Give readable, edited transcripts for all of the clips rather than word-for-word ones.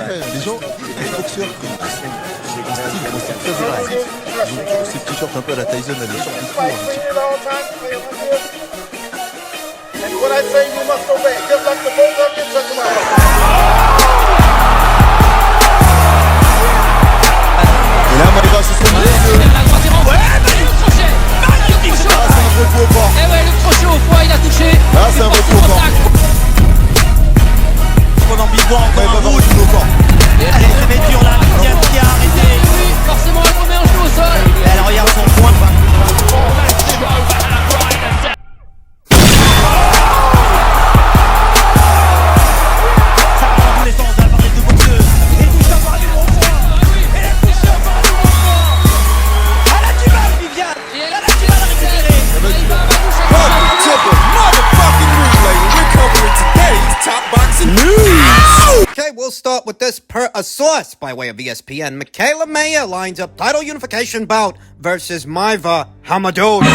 Les gens, les boxeurs qui ont un style qui est très agressif, ils ont toujours ces t-shirts un peu à la Tyson, là, les shorts de fou, un petit And when I say you must obey, just like the bulldog in Sakamara. Et là, Maïva, c'est son milieu. La droite est rentrée. Ouais, le crochet. Magnifique shot. Ah, c'est un vrai coup au corps. Et ouais, le crochet au foie, il a touché. Là, c'est un vrai coup au corps. Pendant Bigouan, encore Maïva un va rouge. au corps. Allez, c'est met dur là, qui a arrêté. Oui, forcément, elle remet un genou au sol. Elle regarde son point. Ça va dans tous les sens, là, par les deux boxeuses. Et tout ça par les gros points. Elle a touché encore un nouveau point. Elle a du mal, Viviane. Elle a du mal à récupérer. Okay, we'll start with this per a source by way of ESPN. Michaela Mayer lines up title unification bout versus Maiva Hamadouche. The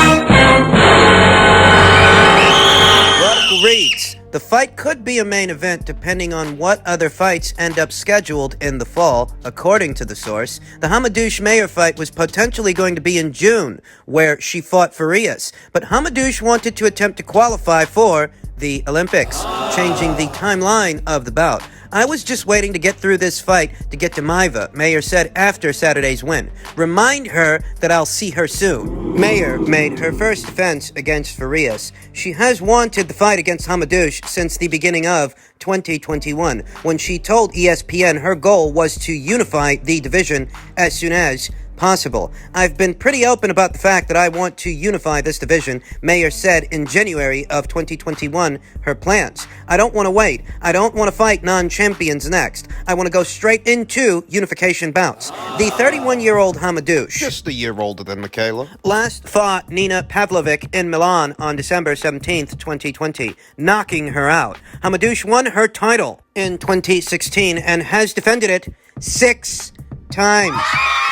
article reads, the fight could be a main event depending on what other fights end up scheduled in the fall. According to the source, the Hamadouche-Mayer fight was potentially going to be in June, where she fought Farias. But Hamadouche wanted to attempt to qualify for the Olympics, changing the timeline of the bout. I was just waiting to get through this fight to get to Maiva, Mayer said after Saturday's win. Remind her that I'll see her soon. Mayer made her first defense against Farias. She has wanted the fight against Hamadouche since the beginning of 2021, when she told ESPN her goal was to unify the division as soon as possible. I've been pretty open about the fact that I want to unify this division, Mayer said in January of 2021, her plans. I don't want to wait. I don't want to fight non-champions next. I want to go straight into unification bouts. The 31-year-old Hamadouche, Just a year older than Michaela. last fought Nina Pavlovic in Milan on December 17th, 2020, knocking her out. Hamadouche won her title in 2016 and has defended it 6 times.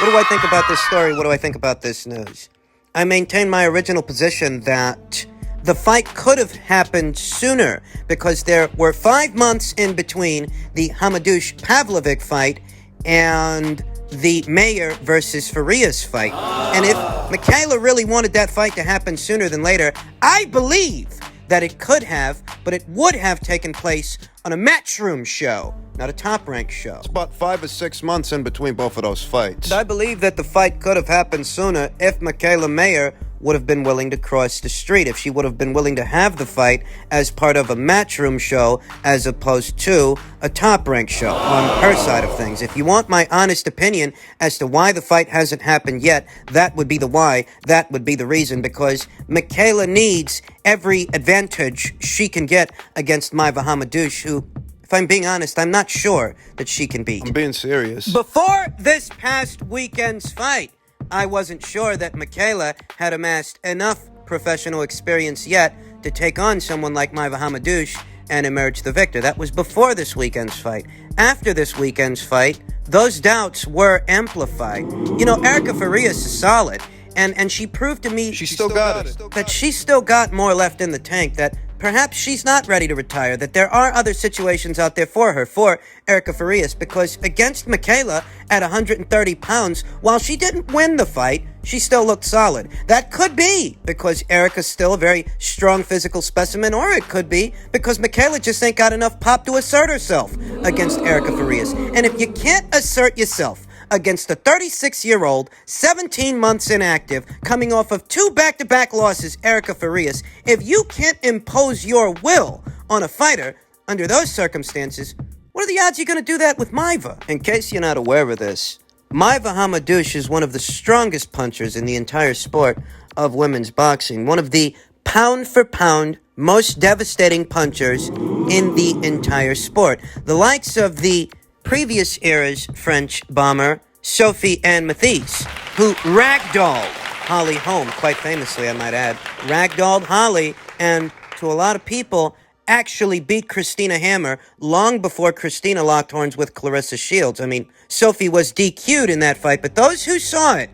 What do I think about this story? What do I think about this news? I maintain my original position that the fight could have happened sooner because there were 5 months in between the Hamadouche-Pavlovic fight and the Mayer versus Farias fight. And if Michaela really wanted that fight to happen sooner than later, I believe that it could have, but it would have taken place on a Matchroom show, not a top-ranked show. About 5 or 6 months in between both of those fights. I believe that the fight could have happened sooner if Michaela Mayer would have been willing to cross the street, if she would have been willing to have the fight as part of a Matchroom show as opposed to a top-ranked show on her side of things. If you want my honest opinion as to why the fight hasn't happened yet, that would be the why, that would be the reason, because Michaela needs every advantage she can get against Maiva Hamadouche, who, if I'm being honest, I'm not sure that she can beat. I'm being serious. Before this past weekend's fight, I wasn't sure that Michaela had amassed enough professional experience yet to take on someone like Maiva Hamadouche and emerge the victor. That was before this weekend's fight. After this weekend's fight, those doubts were amplified. You know, Erica Farias is solid, and she proved to me She still got it. that she's still got more left in the tank, that perhaps she's not ready to retire, that there are other situations out there for her, for Erica Farias, because against Michaela at 130 pounds, while she didn't win the fight, she still looked solid. That could be because Erica's still a very strong physical specimen, or it could be because Michaela just ain't got enough pop to assert herself against Erica Farias. And if you can't assert yourself against a 36-year-old, 17 months inactive, coming off of 2 back-to-back losses, Erica Farias, if you can't impose your will on a fighter under those circumstances, what are the odds you're going to do that with Maiva? In case you're not aware of this, Maiva Hamadouche is one of the strongest punchers in the entire sport of women's boxing, one of the pound-for-pound most devastating punchers in the entire sport. The likes of the previous era's French bomber, Sophie Anne Mathis, who ragdolled Holly Holm, quite famously, I might add, ragdolled Holly, and to a lot of people, actually beat Christina Hammer long before Christina locked horns with Clarissa Shields. I mean, Sophie was DQ'd in that fight, but those who saw it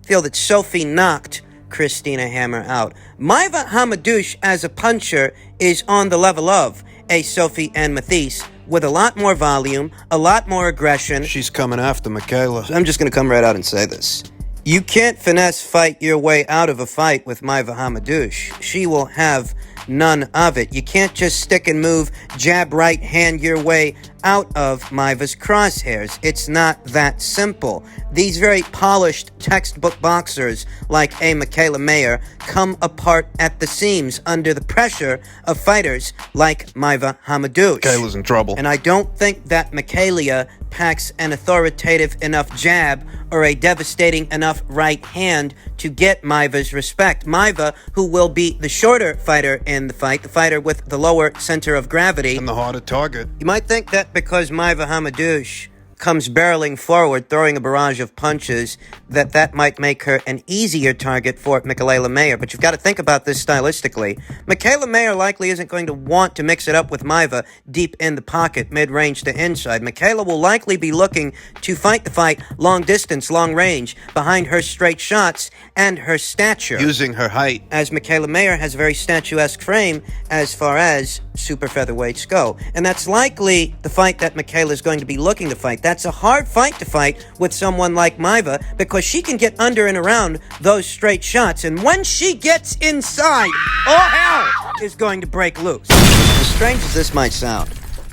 feel that Sophie knocked Christina Hammer out. Maiva Hamadouche as a puncher is on the level of a Sophie Anne Mathis, with a lot more volume, a lot more aggression. She's coming after Michaela. I'm just going to come right out and say this. You can't finesse fight your way out of a fight with Maiva Hamadouche. She will have none of it. You can't just stick and move, jab right hand your way out of Maiva's crosshairs. It's not that simple. These very polished textbook boxers like a Mikaela Mayer come apart at the seams under the pressure of fighters like Maiva Hamadouche. Michaela's in trouble. And I don't think that Mikaela packs an authoritative enough jab or a devastating enough right hand to get Maiva's respect. Maiva, who will be the shorter fighter in the fight, the fighter with the lower center of gravity. And the harder target. You might think that because Maiva Hamadouche comes barreling forward, throwing a barrage of punches, that might make her an easier target for Mikaela Mayer. But you've got to think about this stylistically. Mikaela Mayer likely isn't going to want to mix it up with Maiva deep in the pocket, mid-range to inside. Mikaela will likely be looking to fight the fight long distance, long range, behind her straight shots and her stature. Using her height. As Mikaela Mayer has a very statuesque frame as far as super featherweights go. And that's likely the fight that Mikaela is going to be looking to fight. That's a hard fight to fight with someone like Maiva because she can get under and around those straight shots. And when she gets inside, all hell is going to break loose. As strange as this might sound,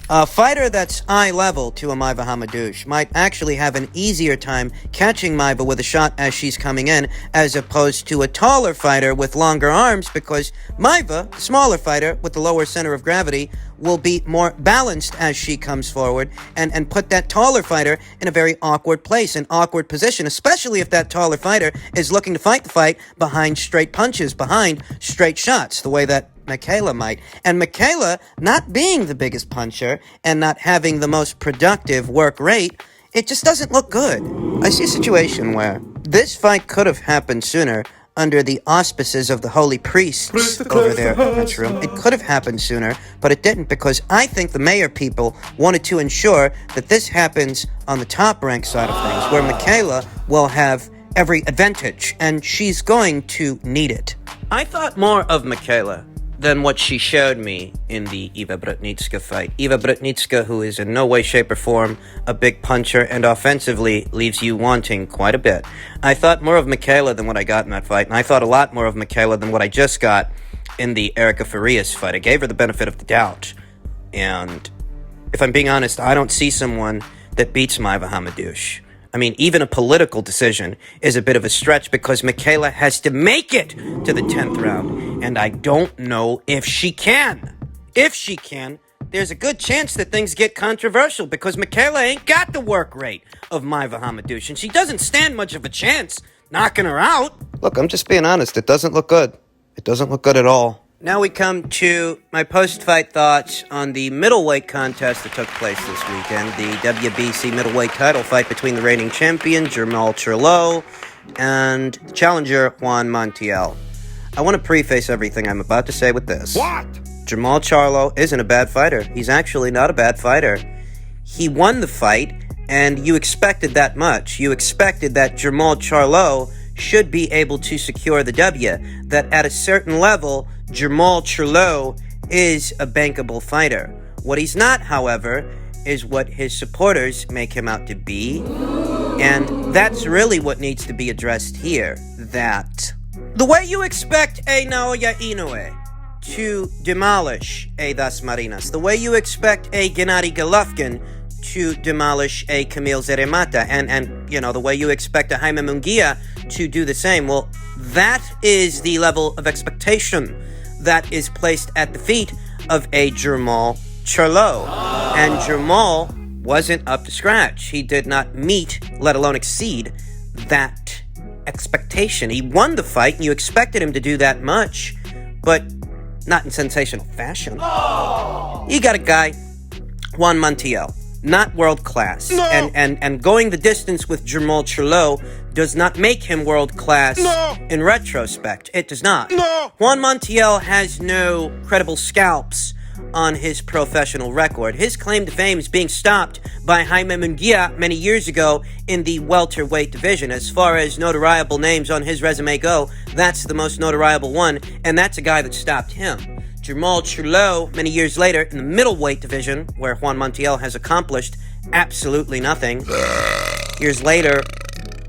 a fighter that's eye level to a Maiva Hamadouche might actually have an easier time catching Maiva with a shot as she's coming in, as opposed to a taller fighter with longer arms, because Maiva, the smaller fighter with the lower center of gravity, will be more balanced as she comes forward and put that taller fighter in a very awkward place, an awkward position, especially if that taller fighter is looking to fight the fight behind straight punches, behind straight shots, the way that Mikaela might. And Mikaela, not being the biggest puncher and not having the most productive work rate, it just doesn't look good. I see a situation where this fight could have happened sooner under the auspices of the holy priests over there in that room. It could have happened sooner, but it didn't, because I think the Mayer people wanted to ensure that this happens on the top rank side of things, where Mikaela will have every advantage, and she's going to need it. I thought more of Mikaela than what she showed me in the Iva Brutnitska fight. Iva Brutnitska, who is in no way, shape, or form a big puncher and offensively leaves you wanting quite a bit. I thought more of Mikaela than what I got in that fight, and I thought a lot more of Mikaela than what I just got in the Erica Farias fight. I gave her the benefit of the doubt, and if I'm being honest, I don't see someone that beats Maiva Hamadouche. I mean, even a political decision is a bit of a stretch because Mikaela has to make it to the 10th round, and I don't know if she can. If she can, there's a good chance that things get controversial because Mikaela ain't got the work rate of Maiva Hamadouche, and she doesn't stand much of a chance knocking her out. Look, I'm just being honest. It doesn't look good. It doesn't look good at all. Now we come to my post-fight thoughts on the middleweight contest that took place this weekend, the WBC middleweight title fight between the reigning champion, Jermall Charlo, and challenger, Juan Montiel. I want to preface everything I'm about to say with this. What? Jermall Charlo isn't a bad fighter. He's actually not a bad fighter. He won the fight, and you expected that much. You expected that Jermall Charlo should be able to secure the W, that at a certain level, Jermall Charlo is a bankable fighter. What he's not, however, is what his supporters make him out to be, and that's really what needs to be addressed here, that the way you expect a Naoya Inoue to demolish a Das Marinas, the way you expect a Gennady Golovkin to demolish a Camille Zeremata, and you know, the way you expect a Jaime Munguia to do the same. Well, that is the level of expectation that is placed at the feet of a Jermall Charlo. And Jermall wasn't up to scratch. He did not meet, let alone exceed, that expectation. He won the fight, and you expected him to do that much, but not in sensational fashion. You got a guy, Juan Montiel, not world class. No. And going the distance with Jermall Charlo does not make him world class. No. In retrospect. It does not. No. Juan Montiel has no credible scalps on his professional record. His claim to fame is being stopped by Jaime Munguia many years ago in the welterweight division. As far as notariable names on his resume go, that's the most notariable one, and that's a guy that stopped him. Jermall Charlo, many years later, in the middleweight division, where Juan Montiel has accomplished absolutely nothing. Years later,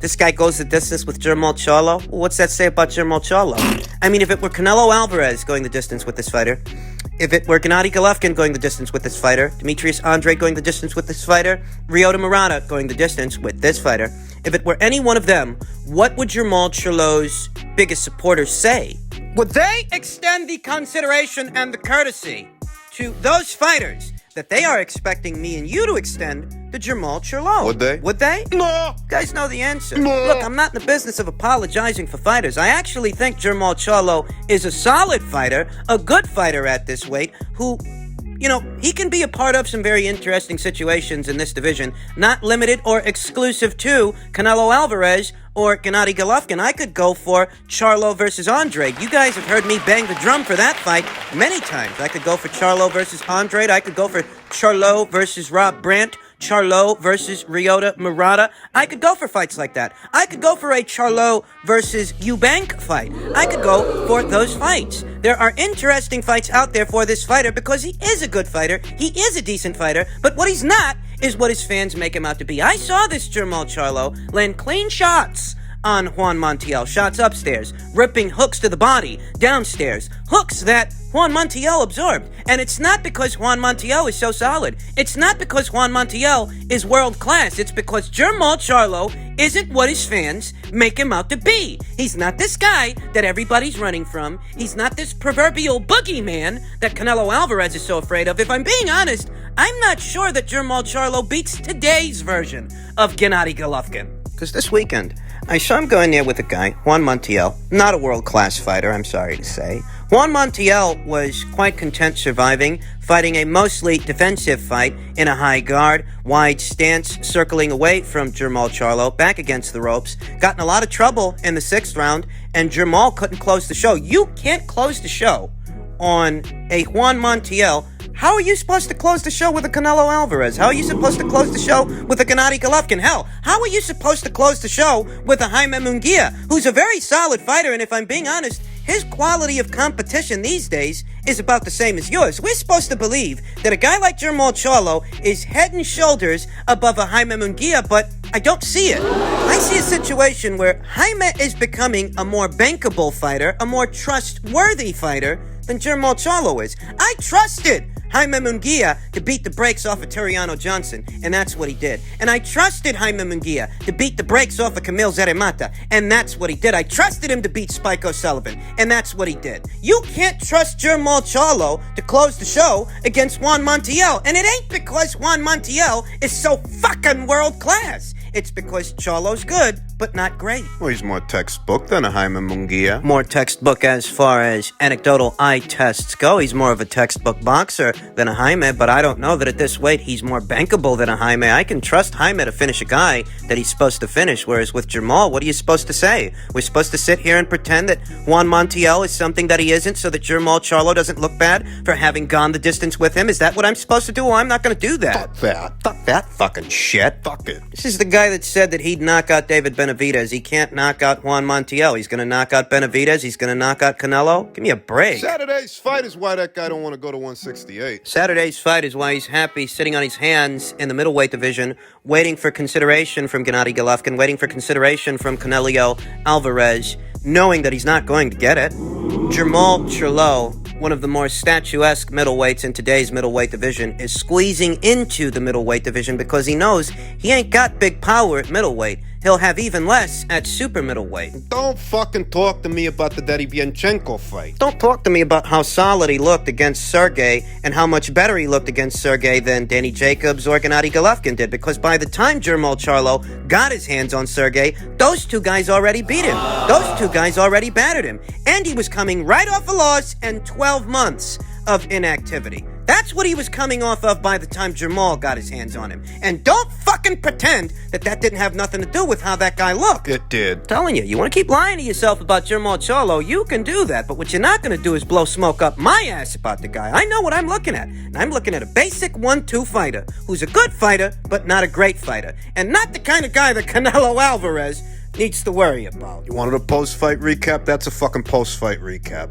this guy goes the distance with Jermall Charlo. Well, what's that say about Jermall Charlo? I mean, if it were Canelo Alvarez going the distance with this fighter, if it were Gennady Golovkin going the distance with this fighter, Demetrius Andrade going the distance with this fighter, Ryota Murata going the distance with this fighter, if it were any one of them, what would Jermall Charlo's biggest supporters say? Would they extend the consideration and the courtesy to those fighters that they are expecting me and you to extend to Jermall Charlo? Would they? Would they? No. You guys know the answer. Look, I'm not in the business of apologizing for fighters. I actually think Jermall Charlo is a solid fighter, a good fighter at this weight, who, you know, he can be a part of some very interesting situations in this division, not limited or exclusive to Canelo Alvarez or Gennady Golovkin. I could go for Charlo versus Andrade. You guys have heard me bang the drum for that fight many times. I could go for Charlo versus Andrade. I could go for Charlo versus Rob Brandt. Charlo versus Ryota Murata. I could go for fights like that. I could go for a Charlo versus Eubank fight. I could go for those fights. There are interesting fights out there for this fighter because he is a good fighter. He is a decent fighter. But what he's not is what his fans make him out to be. I saw this Jermall Charlo land clean shots on Juan Montiel. Shots upstairs, ripping hooks to the body, downstairs. Hooks that Juan Montiel absorbed. And it's not because Juan Montiel is so solid. It's not because Juan Montiel is world class. It's because Jermall Charlo isn't what his fans make him out to be. He's not this guy that everybody's running from. He's not this proverbial boogeyman that Canelo Alvarez is so afraid of. If I'm being honest, I'm not sure that Jermall Charlo beats today's version of Gennady Golovkin. Because this weekend, I saw him going there with a guy, Juan Montiel, not a world-class fighter, I'm sorry to say. Juan Montiel was quite content surviving, fighting a mostly defensive fight in a high guard, wide stance, circling away from Jermall Charlo, back against the ropes, got in a lot of trouble in the 6th round, and Jermall couldn't close the show. You can't close the show on a Juan Montiel. How are you supposed to close the show with a Canelo Alvarez? How are you supposed to close the show with a Gennady Golovkin? Hell, how are you supposed to close the show with a Jaime Munguia, who's a very solid fighter, and if I'm being honest, his quality of competition these days is about the same as yours. We're supposed to believe that a guy like Jermall Charlo is head and shoulders above a Jaime Munguia, but I don't see it. I see a situation where Jaime is becoming a more bankable fighter, a more trustworthy fighter than Jermall Charlo is. I trusted Jaime Munguia to beat the brakes off of Toriano Johnson, and that's what he did. And I trusted Jaime Munguia to beat the brakes off of Camille Zerimata, and that's what he did. I trusted him to beat Spike O'Sullivan, and that's what he did. You can't trust Jermall Charlo to close the show against Juan Montiel, and it ain't because Juan Montiel is so fucking world class. It's because Charlo's good, but not great. Well, he's more textbook than a Jaime Munguia. More textbook as far as anecdotal eye tests go. He's more of a textbook boxer than a Jaime, but I don't know that at this weight he's more bankable than a Jaime. I can trust Jaime to finish a guy that he's supposed to finish, whereas with Jermall, what are you supposed to say? We're supposed to sit here and pretend that Juan Montiel is something that he isn't so that Jermall Charlo doesn't look bad for having gone the distance with him? Is that what I'm supposed to do? Well, I'm not going to do that. Fuck that. Fuck that fucking shit. Fuck it. This is the guy that said that he'd knock out David Benavidez. He can't knock out Juan Montiel. He's going to knock out Benavidez. He's going to knock out Canelo. Give me a break. Saturday's fight is why that guy don't want to go to 168. Saturday's fight is why he's happy sitting on his hands in the middleweight division, waiting for consideration from Gennady Golovkin, waiting for consideration from Canelo Alvarez, knowing that he's not going to get it. Jermall Charlo, one of the more statuesque middleweights in today's middleweight division, is squeezing into the middleweight division because he knows he ain't got big power at middleweight. He'll have even less at super middleweight. Don't fucking talk to me about the Daddy Bianchenko fight. Don't talk to me about how solid he looked against Sergey and how much better he looked against Sergey than Danny Jacobs or Gennady Golovkin did, because by the time Jermall Charlo got his hands on Sergey, those two guys already beat him. Those two guys already battered him. And he was coming right off a loss and 12 months of inactivity. That's what he was coming off of by the time Jermall got his hands on him. And don't fucking pretend that that didn't have nothing to do with how that guy looked. It did. I'm telling you want to keep lying to yourself about Jermall Charlo, you can do that. But what you're not going to do is blow smoke up my ass about the guy. I know what I'm looking at. And I'm looking at a basic 1-2 fighter who's a good fighter, but not a great fighter. And not the kind of guy that Canelo Alvarez needs to worry about. You wanted a post-fight recap? That's a fucking post-fight recap.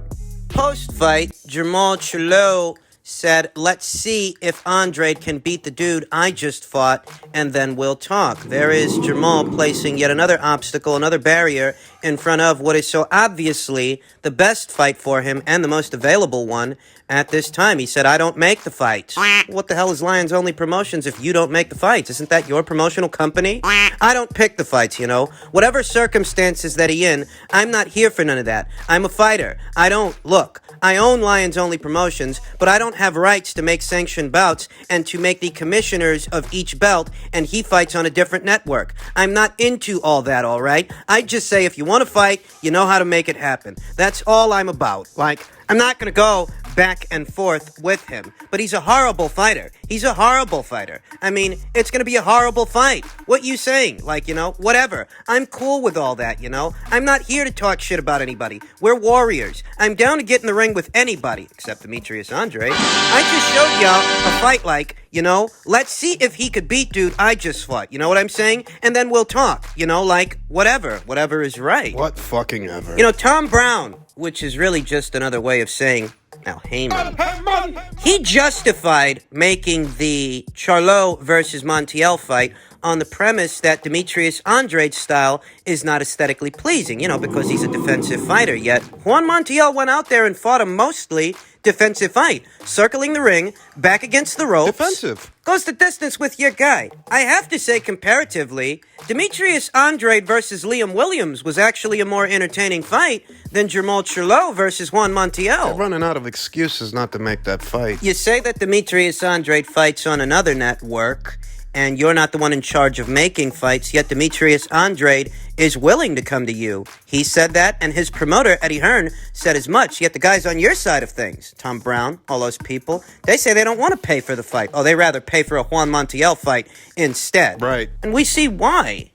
Post-fight, Jermall Charlo said, let's see if Andrade can beat the dude I just fought, and then we'll talk. There is Jermall placing yet another obstacle, another barrier in front of what is so obviously the best fight for him and the most available one at this time. He said, I don't make the fights. What the hell is Lions Only Promotions if you don't make the fights? Isn't that your promotional company? I don't pick the fights, you know. Whatever circumstances that he in, I'm not here for none of that. I'm a fighter. I own Lions Only Promotions, but I don't have rights to make sanctioned bouts and to make the commissioners of each belt, and he fights on a different network. I'm not into all that, all right? I just say if you want to fight, you know how to make it happen. That's all I'm about. Like, I'm not going to go back and forth with him, but he's a horrible fighter. He's a horrible fighter. I mean, it's going to be a horrible fight. What you saying? Like, you know, whatever. I'm cool with all that, you know? I'm not here to talk shit about anybody. We're warriors. I'm down to get in the ring with anybody, except Demetrius Andrade. I just showed y'all a fight like, you know, let's see if he could beat dude I just fought. You know what I'm saying? And then we'll talk. You know, like, whatever is right. What fucking ever? You know, Tom Brown, which is really just another way of saying Al Heyman, he justified making the Charlo versus Montiel fight on the premise that Demetrius Andrade's style is not aesthetically pleasing, you know, because he's a defensive fighter. Yet Juan Montiel went out there and fought a mostly defensive fight, circling the ring, back against the ropes. Defensive. Goes the distance with your guy. I have to say, comparatively, Demetrius Andrade versus Liam Williams was actually a more entertaining fight than Jermall Charlo versus Juan Montiel. They're running out of excuses not to make that fight. You say that Demetrius Andrade fights on another network, and you're not the one in charge of making fights, yet Demetrius Andrade is willing to come to you. He said that, and his promoter, Eddie Hearn, said as much, yet the guys on your side of things, Tom Brown, all those people, they say they don't want to pay for the fight. Oh, they rather pay for a Juan Montiel fight instead. Right. And we see why.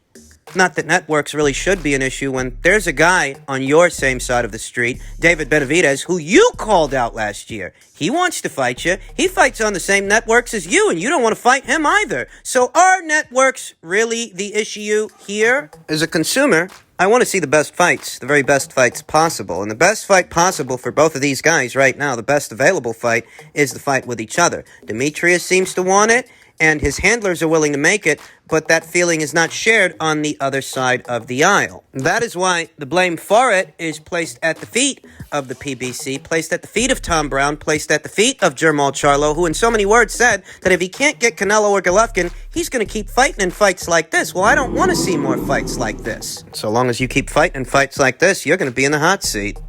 Not that networks really should be an issue when there's a guy on your same side of the street, David Benavidez, who you called out last year. He wants to fight you. He fights on the same networks as you, and you don't want to fight him either. So are networks really the issue here? As a consumer, I want to see the best fights, the very best fights possible. And the best fight possible for both of these guys right now, the best available fight, is the fight with each other. Demetrius seems to want it, and his handlers are willing to make it, but that feeling is not shared on the other side of the aisle. That is why the blame for it is placed at the feet of the PBC, placed at the feet of Tom Brown, placed at the feet of Jermall Charlo, who in so many words said that if he can't get Canelo or Golovkin, he's going to keep fighting in fights like this. Well, I don't want to see more fights like this. So long as you keep fighting in fights like this, you're going to be in the hot seat.